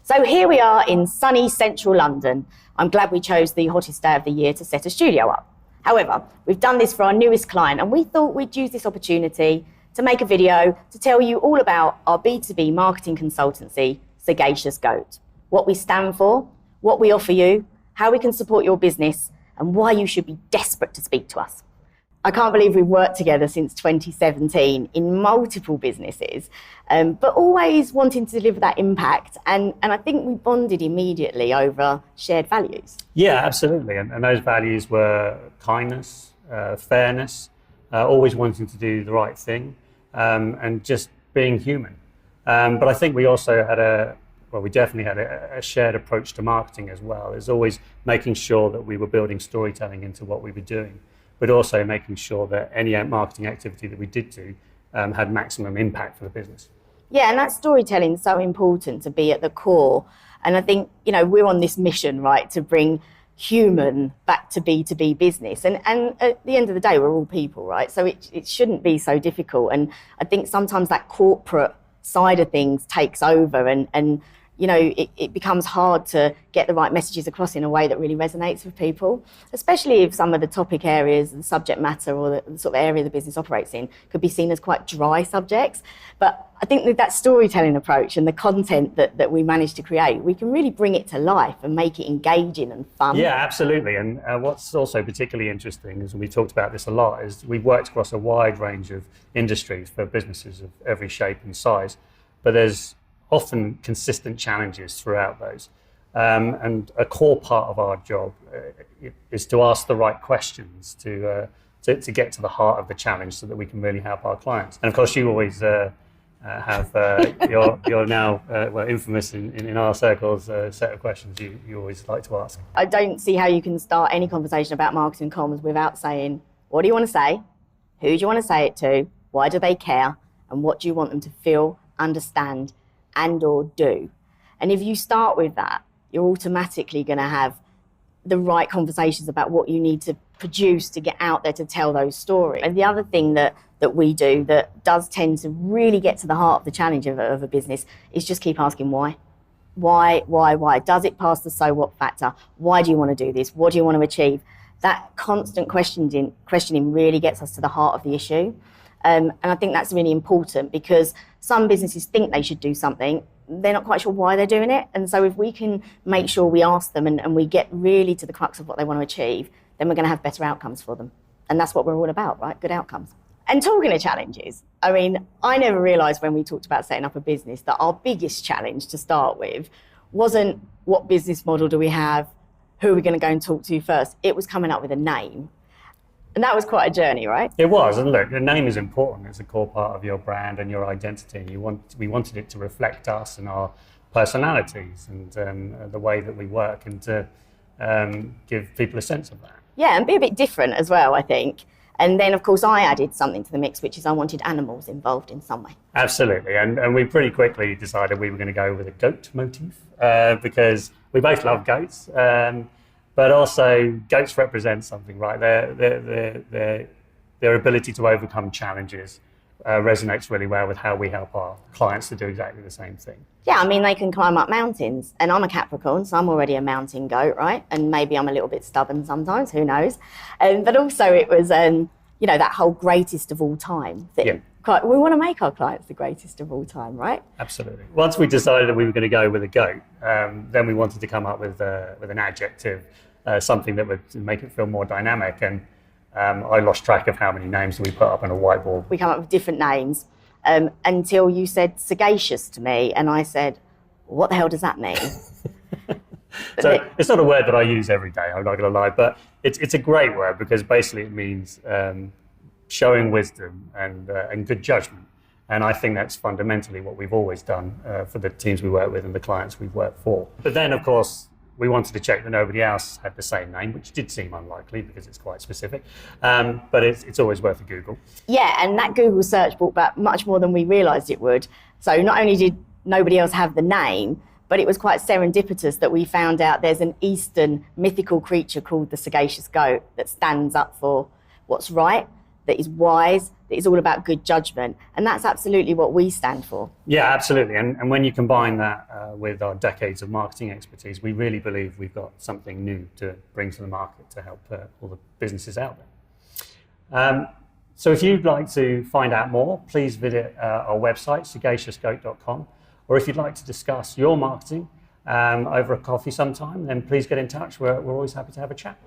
So here we are in sunny central London. I'm glad we chose the hottest day of the year to set a studio up. However, we've done this for our newest client and we thought we'd use this opportunity to make a video to tell you all about our B2B marketing consultancy, Sagacious Goat, what we stand for, what we offer you, how we can support your business, and why you should be desperate to speak to us. I can't believe we've worked together since 2017 in multiple businesses, but always wanting to deliver that impact. And I think we bonded immediately over shared values. Yeah, absolutely. And those values were kindness, fairness, always wanting to do the right thing, and just being human. But I think we also had we definitely had a shared approach to marketing as well. It's always making sure that we were building storytelling into what we were doing, but also making sure that any marketing activity that we did do had maximum impact for the business. Yeah, and that storytelling is so important to be at the core. And I think, we're on this mission, right, to bring human back to B2B business. And at the end of the day, we're all people, right? So it shouldn't be so difficult. And I think sometimes that corporate side of things takes over and it becomes hard to get the right messages across in a way that really resonates with people, especially if some of the topic areas, the subject matter or the sort of area the business operates in could be seen as quite dry subjects. But I think with that storytelling approach and the content that we managed to create, we can really bring it to life and make it engaging and fun. Yeah, absolutely. And what's also particularly interesting is, and we talked about this a lot, is we've worked across a wide range of industries for businesses of every shape and size, but there's often consistent challenges throughout those. And a core part of our job is to ask the right questions to get to the heart of the challenge so that we can really help our clients. And of course, you always have you're now infamous in our circles, a set of questions you always like to ask. I don't see how you can start any conversation about marketing comms without saying, what do you want to say? Who do you want to say it to? Why do they care? And what do you want them to feel, understand, and or do? And if you start with that, you're automatically going to have the right conversations about what you need to produce to get out there to tell those stories. And the other thing that we do that does tend to really get to the heart of the challenge of a business is just keep asking why. Why? Does it pass the so what factor? Why do you want to do this? What do you want to achieve? That constant questioning really gets us to the heart of the issue. And I think that's really important because some businesses think they should do something, they're not quite sure why they're doing it. And so if we can make sure we ask them and we get really to the crux of what they want to achieve, then we're going to have better outcomes for them. And that's what we're all about, right? Good outcomes. And talking of challenges, I never realised when we talked about setting up a business that our biggest challenge to start with wasn't what business model do we have, who are we going to go and talk to first? It was coming up with a name. And that was quite a journey, right? It was, and look, the name is important. It's a core part of your brand and your identity. And we wanted it to reflect us and our personalities and the way that we work, and to give people a sense of that. Yeah, and be a bit different as well, I think. And then, of course, I added something to the mix, which is I wanted animals involved in some way. Absolutely, and we pretty quickly decided we were going to go with a goat motif because we both love goats. But also, goats represent something, right? Their ability to overcome challenges resonates really well with how we help our clients to do exactly the same thing. Yeah, they can climb up mountains. And I'm a Capricorn, so I'm already a mountain goat, right? And maybe I'm a little bit stubborn sometimes, who knows? But also it was, that whole greatest of all time thing. Yeah. We want to make our clients the greatest of all time, right? Absolutely. Once we decided that we were going to go with a goat, then we wanted to come up with an adjective, something that would make it feel more dynamic. And I lost track of how many names we put up on a whiteboard. We come up with different names until you said Sagacious to me, and I said, what the hell does that mean? So it's not a word that I use every day, I'm not going to lie, but it's a great word because basically it means showing wisdom and good judgment. And I think that's fundamentally what we've always done for the teams we work with and the clients we've worked for. But then, of course, we wanted to check that nobody else had the same name, which did seem unlikely because it's quite specific. But it's always worth a Google. Yeah, and that Google search brought back much more than we realised it would. So not only did nobody else have the name, but it was quite serendipitous that we found out there's an Eastern mythical creature called the Sagacious goat that stands up for what's right, that is wise, that is all about good judgment. And that's absolutely what we stand for. Yeah, absolutely. And when you combine that with our decades of marketing expertise, we really believe we've got something new to bring to the market to help all the businesses out there. So if you'd like to find out more, please visit our website, sagaciousgoat.com. Or if you'd like to discuss your marketing over a coffee sometime, then please get in touch. We're always happy to have a chat.